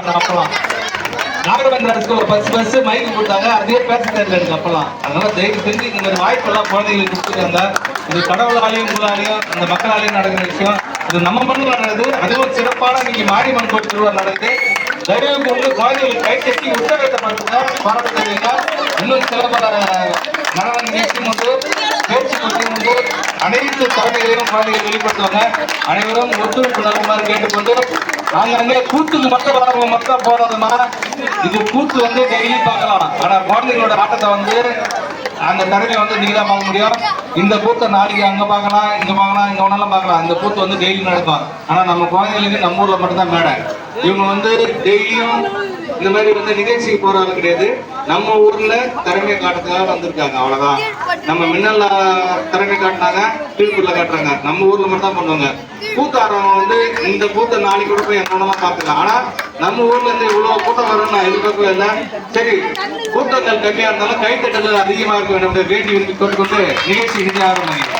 இருந்தேன் அப்பெல்லாம். நாகவேந்திர அரசுக்கு ஒரு பஸ் மைக்கு கொடுத்தாங்க, அதே பேச தெரியல எனக்கு அப்பெல்லாம். அதனால தயவு செஞ்சு இந்த மாதிரி வாய்ப்பெல்லாம் குழந்தைகளுக்கு கொடுத்துருக்காங்க. இது கடவுளாலையும் உங்களாலையும் அந்த மக்களாலையும் நடக்கிற விஷயம். இது நம்ம மண்ணில் நடக்குது. அதுவும் சிறப்பான நீங்க மாரியம்மன் கோயில் திருவிழா நடக்குது. தயவு கொண்டு குழந்தைகளுக்கு கை கட்டி உத்தரவிட்டப்படுத்துங்க, பாராட்டு தெரிவிங்க. இன்னும் சில பல நடன நிகழ்ச்சியும் உண்டு, பேச்சு போட்டியும் உண்டு. அனைத்து திறமைகளையும் குழந்தைகள் வெளிப்படுத்துவாங்க. அனைவரும் ஒத்துழைப்பு நல்குமாறு கேட்டுக்கொண்டு, நாங்க அங்கே கூத்துக்கு மட்டும் வரவங்க மட்டும் போறதுமா, இது கூத்து வந்து டெய்லி பார்க்கலாம். ஆனா குழந்தைங்களோட ஆட்டத்தை வந்து அந்த திறமையை வந்து நீங்க தான் பார்க்க முடியும். இந்த கூத்தை நாளைக்கு அங்க பார்க்கலாம், இங்க பார்க்கலாம், இங்க ஒன்னாலும் பார்க்கலாம். இந்த கூத்து வந்து டெய்லி நடக்கும். ஆனா நம்ம குழந்தைகளுக்கு நம்ம ஊர்ல மட்டும்தான் மேடை. இவங்க வந்து டெய்லியும் இந்த மாதிரி வந்து நிகழ்ச்சிக்கு போறாங்க கிடையாது. நம்ம ஊர்ல திறமையை காட்டுறதுக்காக வந்திருக்காங்க, அவ்வளவுதான். நம்ம மின்னல்ல திறமை காட்டினாங்க, திருப்பூர்ல காட்டுறாங்க. நம்ம ஊர்ல மட்டும் தான் பண்ணுவாங்க. கூத்தாடுறவங்க வந்து இந்த கூத்தை நாளைக்கு கூட போய் என்னென்னலாம் பார்த்துக்கலாம். ஆனா நம்ம ஊர்ல இருந்து இவ்வளவு கூட்டம் வரும்னு நான் எதிர்பார்க்கவே இல்லை. சரி, கூட்டங்கள் கம்மியா இருந்தாலும் கைத்தட்டல் அதிகமா இருக்க வேண்டும் வேண்டி கொண்டு நிகழ்ச்சி நிதி ஆரம்பிங்க.